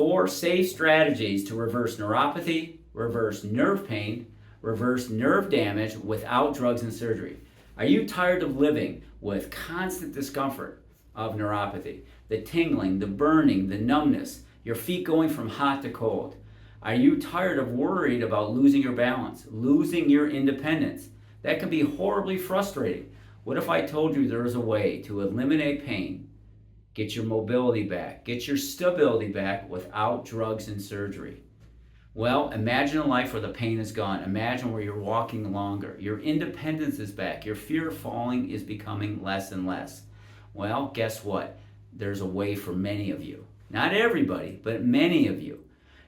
4 safe strategies to reverse neuropathy, reverse nerve pain, reverse nerve damage without drugs and surgery. Are you tired of living with constant discomfort of neuropathy? The tingling, the burning, the numbness, your feet going from hot to cold. Are you tired of worried about losing your balance, losing your independence? That can be horribly frustrating. What if I told you there is a way to eliminate pain, get your mobility back, get your stability back without drugs and surgery? Well, imagine a life where the pain is gone. Imagine where you're walking longer. Your independence is back. Your fear of falling is becoming less and less. Well, guess what? There's a way for many of you. Not everybody, but many of you.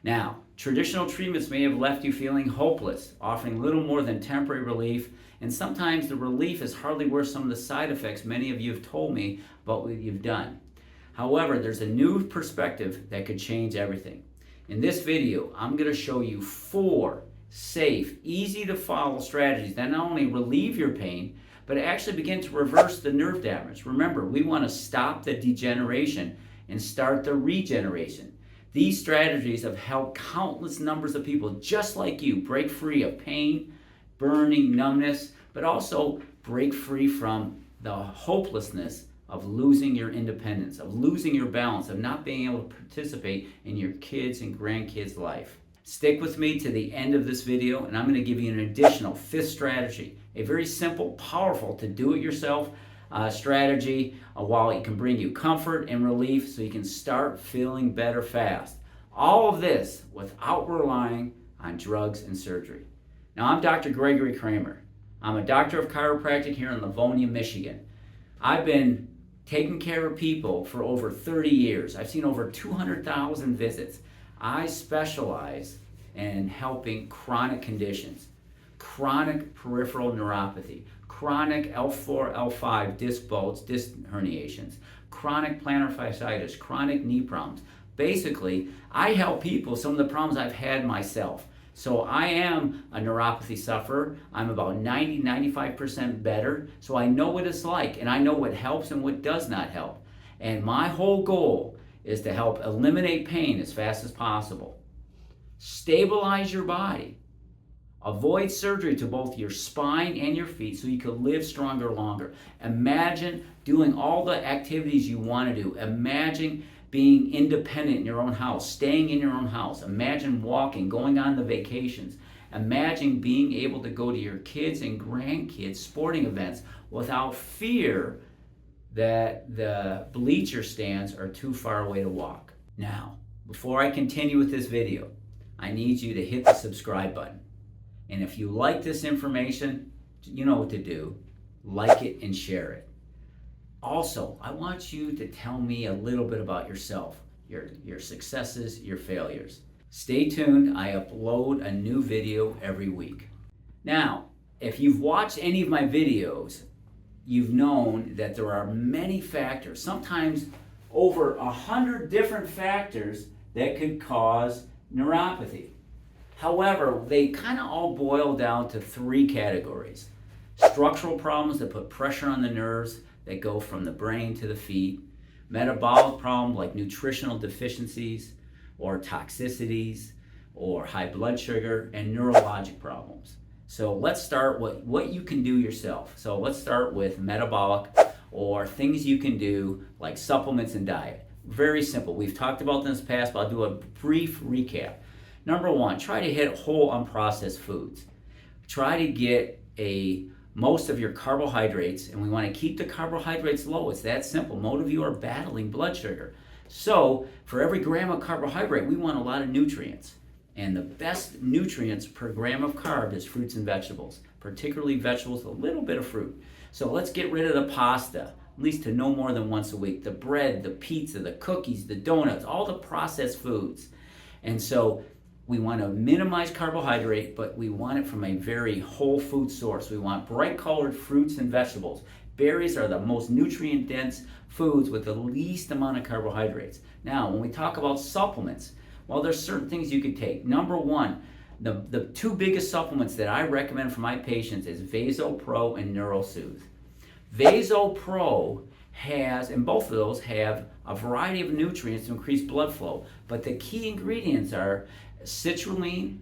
Now, traditional treatments may have left you feeling hopeless, offering little more than temporary relief, and sometimes the relief is hardly worth some of the side effects many of you have told me about what you've done. However, there's a new perspective that could change everything. In this video, I'm going to show you 4 safe, easy to follow strategies that not only relieve your pain, but actually begin to reverse the nerve damage. Remember, we want to stop the degeneration and start the regeneration. These strategies have helped countless numbers of people just like you break free of pain, burning, numbness, but also break free from the hopelessness of losing your independence, of losing your balance, of not being able to participate in your kids' and grandkids' life. Stick with me to the end of this video, and I'm going to give you an additional 5th strategy, a very simple, powerful, to do-it-yourself strategy while it can bring you comfort and relief so you can start feeling better fast. All of this without relying on drugs and surgery. Now, I'm Dr. Gregory Kramer. I'm a doctor of chiropractic here in Livonia, Michigan. I've been taking care of people for over 30 years. I've seen over 200,000 visits. I specialize in helping chronic conditions, chronic peripheral neuropathy, chronic L4, L5 disc bulge, disc herniations, chronic plantar fasciitis, chronic knee problems. Basically, I help people some of the problems I've had myself. So I am a neuropathy sufferer. I'm about 90-95% better. So I know what it's like, and I know what helps and what does not help. And my whole goal is to help eliminate pain as fast as possible. Stabilize your body. Avoid surgery to both your spine and your feet so you can live stronger longer. Imagine doing all the activities you want to do. Imagine being independent in your own house, staying in your own house. Imagine walking, going on the vacations. Imagine being able to go to your kids' and grandkids' sporting events without fear that the bleacher stands are too far away to walk. Now, before I continue with this video, I need you to hit the subscribe button. And if you like this information, you know what to do. Like it and share it. Also, I want you to tell me a little bit about yourself, your successes, your failures. Stay tuned. I upload a new video every week. Now, if you've watched any of my videos, you've known that there are many factors, sometimes over 100 different factors that could cause neuropathy. However, they kind of all boil down to 3 categories. Structural problems that put pressure on the nerves that go from the brain to the feet. Metabolic problems like nutritional deficiencies or toxicities or high blood sugar, and neurologic problems. So let's start with what you can do yourself. So let's start with metabolic, or things you can do like supplements and diet. Very simple. We've talked about this in the past, but I'll do a brief recap. Number 1, try to hit whole unprocessed foods. Try to get most of your carbohydrates, and we want to keep the carbohydrates low. It's that simple. Most of you are battling blood sugar. So for every gram of carbohydrate, we want a lot of nutrients. And the best nutrients per gram of carb is fruits and vegetables, particularly vegetables, a little bit of fruit. So let's get rid of the pasta, at least to no more than once a week. The bread, the pizza, the cookies, the donuts, all the processed foods. And so we want to minimize carbohydrate, but we want it from a very whole food source. We want bright colored fruits and vegetables. Berries are the most nutrient dense foods with the least amount of carbohydrates. Now, when we talk about supplements, well, there's certain things you could take. Number 1, the 2 biggest supplements that I recommend for my patients is VasoPro and NeuroSoothe. VasoPro has, and both of those have a variety of nutrients to increase blood flow. But the key ingredients are citrulline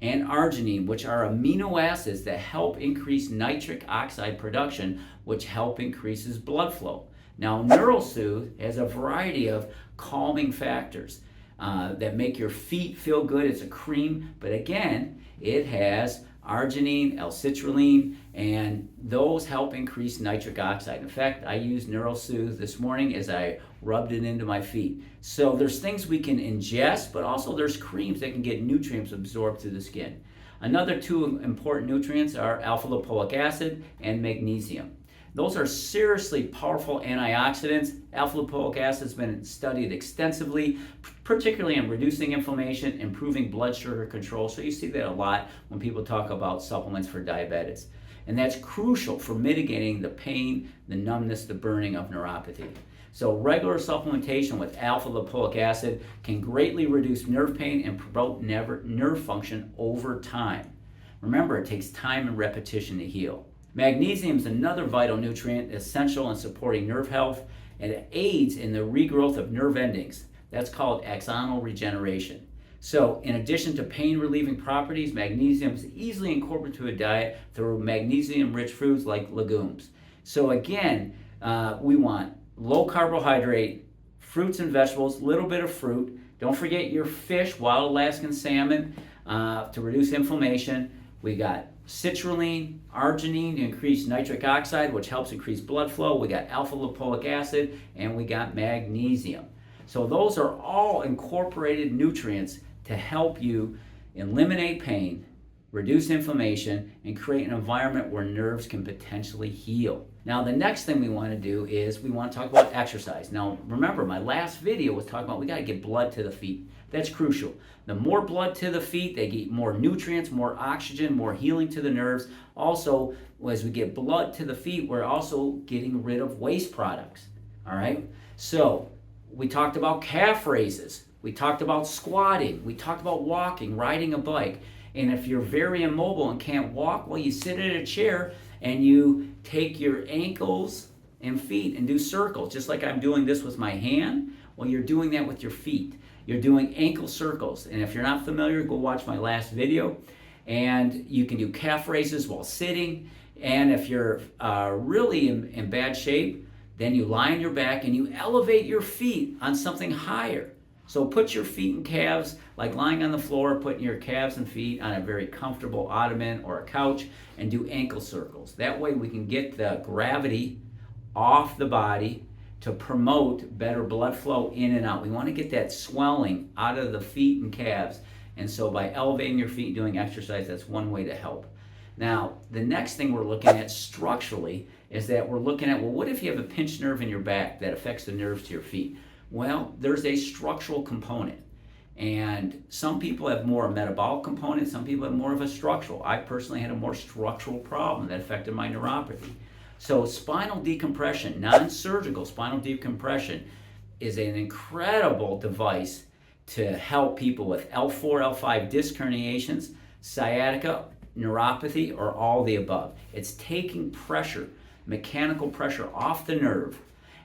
and arginine, which are amino acids that help increase nitric oxide production, which help increases blood flow. Now, NeuroSoothe has a variety of calming factors that make your feet feel good. It's a cream, but again, it has arginine, L-citrulline, and those help increase nitric oxide. In fact, I used NeuroSoothe this morning as I rubbed it into my feet. So there's things we can ingest, but also there's creams that can get nutrients absorbed through the skin. Another two important nutrients are alpha-lipoic acid and magnesium. Those are seriously powerful antioxidants. Alpha-lipoic acid has been studied extensively, particularly in reducing inflammation, improving blood sugar control. So you see that a lot when people talk about supplements for diabetics. And that's crucial for mitigating the pain, the numbness, the burning of neuropathy. So regular supplementation with alpha-lipoic acid can greatly reduce nerve pain and promote nerve function over time. Remember, it takes time and repetition to heal. Magnesium is another vital nutrient essential in supporting nerve health, and it aids in the regrowth of nerve endings. That's called axonal regeneration. So in addition to pain-relieving properties, magnesium is easily incorporated to a diet through magnesium-rich foods like legumes. So again, we want low carbohydrate, fruits and vegetables, little bit of fruit. Don't forget your fish, wild Alaskan salmon, to reduce inflammation. We got citrulline, arginine to increase nitric oxide, which helps increase blood flow. We got alpha-lipoic acid, and we got magnesium. So those are all incorporated nutrients to help you eliminate pain, reduce inflammation, and create an environment where nerves can potentially heal. Now, the next thing we want to do is we want to talk about exercise. Now, remember, my last video was talking about we got to get blood to the feet. That's crucial. The more blood to the feet, they get more nutrients, more oxygen, more healing to the nerves. Also, as we get blood to the feet, we're also getting rid of waste products. All right? So, we talked about calf raises. We talked about squatting. We talked about walking, riding a bike. And if you're very immobile and can't walk, well, you sit in a chair and you take your ankles and feet and do circles, just like I'm doing this with my hand. Well, you're doing that with your feet. You're doing ankle circles. And if you're not familiar, go watch my last video. And you can do calf raises while sitting. And if you're really in bad shape, then you lie on your back and you elevate your feet on something higher. So put your feet and calves, like lying on the floor, putting your calves and feet on a very comfortable ottoman or a couch, and do ankle circles. That way we can get the gravity off the body to promote better blood flow in and out. We want to get that swelling out of the feet and calves. And so by elevating your feet, doing exercise, that's one way to help. Now, the next thing we're looking at structurally is that we're looking at, well, what if you have a pinched nerve in your back that affects the nerves to your feet? Well, there's a structural component. And some people have more a metabolic component, some people have more of a structural. I personally had a more structural problem that affected my neuropathy. So spinal decompression, non-surgical spinal decompression, is an incredible device to help people with L4, L5 disc herniations, sciatica, neuropathy, or all the above. It's taking pressure, mechanical pressure off the nerve.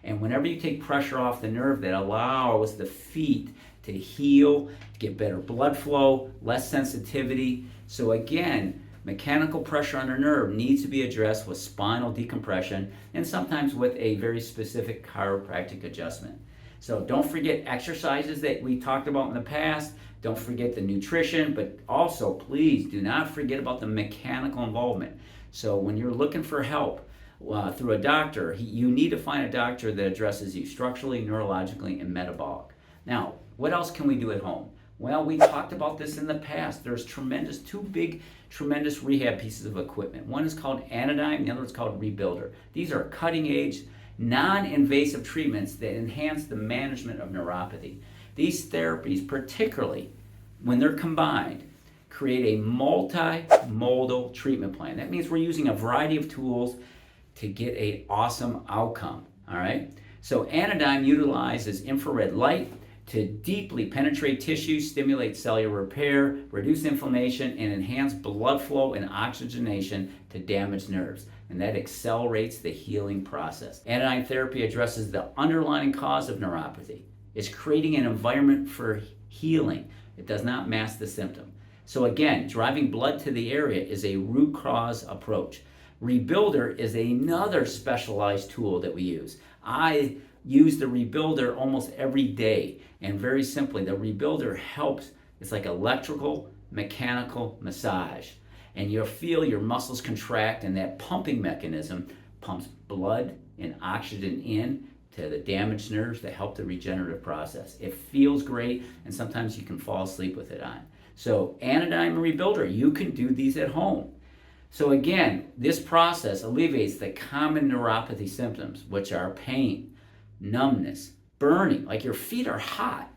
And whenever you take pressure off the nerve, that allows the feet to heal, to get better blood flow, less sensitivity. So again, mechanical pressure on the nerve needs to be addressed with spinal decompression and sometimes with a very specific chiropractic adjustment. So don't forget exercises that we talked about in the past. Don't forget the nutrition, but also please do not forget about the mechanical involvement. So when you're looking for help through a doctor, you need to find a doctor that addresses you structurally, neurologically, and metabolic. Now, what else can we do at home? Well, we talked about this in the past. There's two tremendous rehab pieces of equipment. One is called Anodyne, the other is called Rebuilder. These are cutting-edge, non-invasive treatments that enhance the management of neuropathy. These therapies, particularly when they're combined, create a multimodal treatment plan. That means we're using a variety of tools to get an awesome outcome, all right? So Anodyne utilizes infrared light to deeply penetrate tissue, stimulate cellular repair, reduce inflammation, and enhance blood flow and oxygenation to damaged nerves. and that accelerates the healing process. Anodyne therapy addresses the underlying cause of neuropathy. It's creating an environment for healing. It does not mask the symptom. So again, driving blood to the area is a root cause approach. Rebuilder is another specialized tool that we use. I use the Rebuilder almost every day, and very simply, the Rebuilder helps. It's like electrical, mechanical massage, and you'll feel your muscles contract, and that pumping mechanism pumps blood and oxygen in to the damaged nerves that help the regenerative process. It feels great, and sometimes you can fall asleep with it on. So Anodyne Rebuilder, you can do these at home. So again, this process alleviates the common neuropathy symptoms, which are pain, numbness, burning, like your feet are hot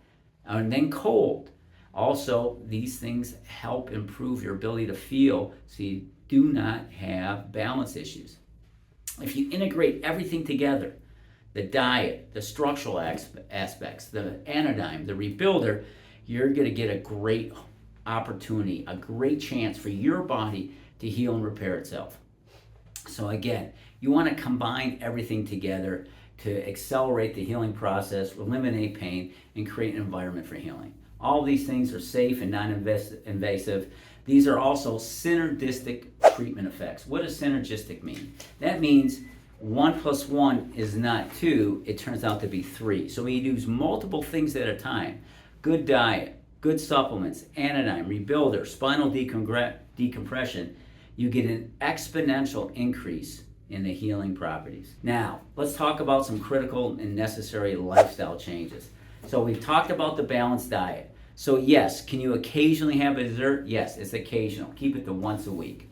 and then cold. Also, these things help improve your ability to feel so you do not have balance issues. If you integrate everything together, the diet, the structural aspects, the Anodyne, the Rebuilder, you're going to get a great opportunity, a great chance for your body to heal and repair itself. So again, you want to combine everything together to accelerate the healing process, eliminate pain, and create an environment for healing. All these things are safe and non-invasive. These are also synergistic treatment effects. What does synergistic mean? That means 1 + 1 is not 2, it turns out to be 3. So we use multiple things at a time. Good diet, good supplements, Anodyne, Rebuilder, spinal decompression, you get an exponential increase in the healing properties. Now, let's talk about some critical and necessary lifestyle changes. So we've talked about the balanced diet. So yes, can you occasionally have a dessert? Yes, it's occasional. Keep it to once a week.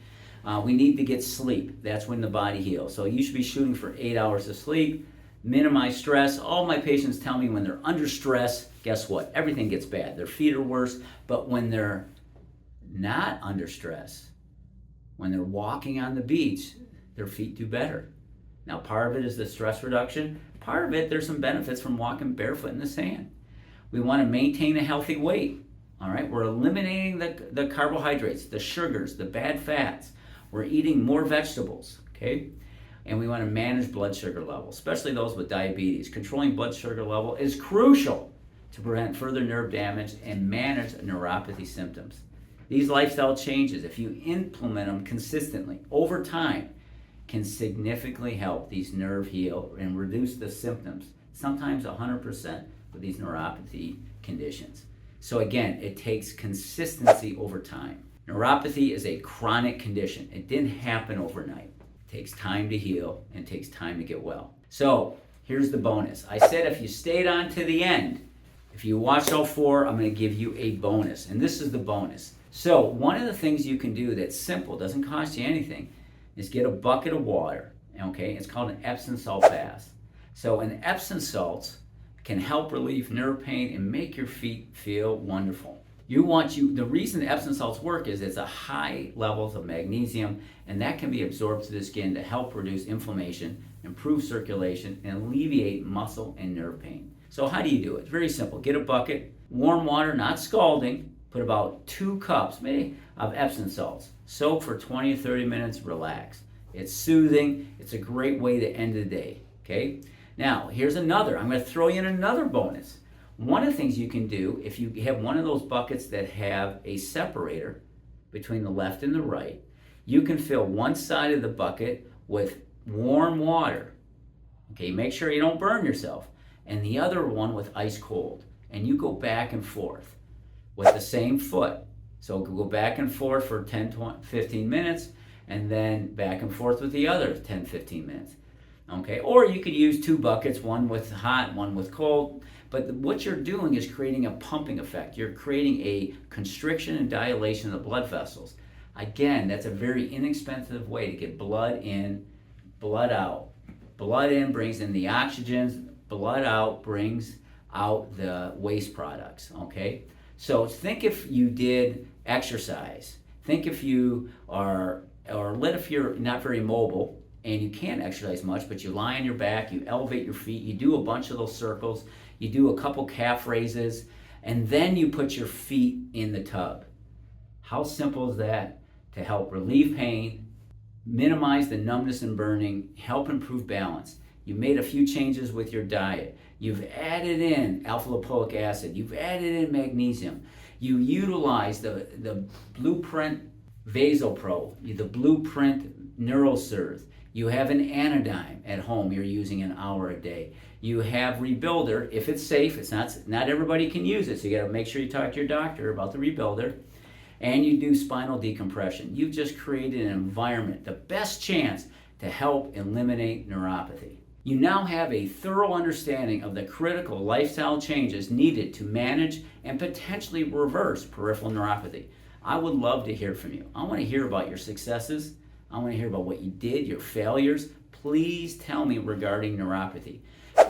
We need to get sleep. That's when the body heals. So you should be shooting for 8 hours of sleep. Minimize stress. All my patients tell me when they're under stress, guess what? Everything gets bad. Their feet are worse. But when they're not under stress, when they're walking on the beach, their feet do better. Now, part of it is the stress reduction. Part of it, there's some benefits from walking barefoot in the sand. We want to maintain a healthy weight. All right, we're eliminating the carbohydrates, the sugars, the bad fats. We're eating more vegetables, okay? And we want to manage blood sugar levels, especially those with diabetes. Controlling blood sugar level is crucial to prevent further nerve damage and manage neuropathy symptoms. These lifestyle changes, if you implement them consistently over time, can significantly help these nerve heal and reduce the symptoms, sometimes 100% of these neuropathy conditions. So again, it takes consistency over time. Neuropathy is a chronic condition. It didn't happen overnight. It takes time to heal and takes time to get well. So here's the bonus. I said if you stayed on to the end, if you watched all 4, I'm going to give you a bonus. And this is the bonus. So one of the things you can do that's simple, doesn't cost you anything, is get a bucket of water. Okay, it's called an Epsom salt bath. So an Epsom salts can help relieve nerve pain and make your feet feel wonderful. The reason the Epsom salts work is it's a high levels of magnesium, and that can be absorbed to the skin to help reduce inflammation, improve circulation, and alleviate muscle and nerve pain. So how do you do it? It's very simple. Get a bucket, warm water, not scalding. Put about 2 cups, maybe, of Epsom salts. Soak for 20 or 30 minutes, relax. It's soothing. It's a great way to end the day, okay? Now, here's another. I'm going to throw you in another bonus. One of the things you can do, if you have one of those buckets that have a separator between the left and the right, you can fill one side of the bucket with warm water. Okay, make sure you don't burn yourself. And the other one with ice cold. And you go back and forth with the same foot. So go back and forth for 10, 20, 15 minutes, and then back and forth with the other 10, 15 minutes. Okay, or you could use 2 buckets, one with hot, one with cold. But what you're doing is creating a pumping effect. You're creating a constriction and dilation of the blood vessels. Again, that's a very inexpensive way to get blood in, blood out. Blood in brings in the oxygens, blood out brings out the waste products, okay? So think if you did exercise. Think if you are, or if you're not very mobile and you can't exercise much, but you lie on your back, you elevate your feet, you do a bunch of those circles, you do a couple calf raises, and then you put your feet in the tub. How simple is that to help relieve pain, minimize the numbness and burning, help improve balance. You made a few changes with your diet. You've added in alpha-lipoic acid. You've added in magnesium. You utilize the Blueprint VasoPro, the Blueprint NeuroSurge. You have an Anodyne at home you're using an hour a day. You have Rebuilder, if it's safe. It's not everybody can use it, so you got to make sure you talk to your doctor about the Rebuilder. And you do spinal decompression. You've just created an environment, the best chance to help eliminate neuropathy. You now have a thorough understanding of the critical lifestyle changes needed to manage and potentially reverse peripheral neuropathy. I would love to hear from you. I want to hear about your successes. I want to hear about what you did, your failures. Please tell me regarding neuropathy.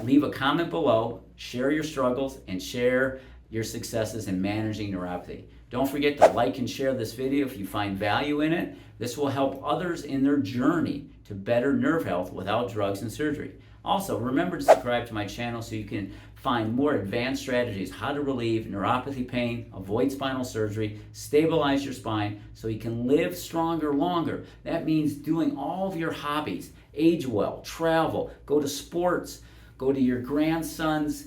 Leave a comment below, share your struggles, and share your successes in managing neuropathy. Don't forget to like and share this video if you find value in it. This will help others in their journey to better nerve health without drugs and surgery. Also, remember to subscribe to my channel so you can find more advanced strategies, how to relieve neuropathy pain, avoid spinal surgery, stabilize your spine so you can live stronger longer. That means doing all of your hobbies, age well, travel, go to sports, go to your grandson's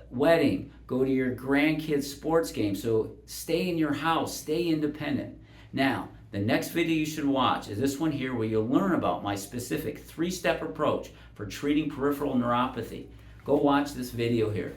wedding, go to your grandkids' sports game. So stay in your house, stay independent. Now, the next video you should watch is this one here where you'll learn about my specific 3-step approach for treating peripheral neuropathy. Go watch this video here.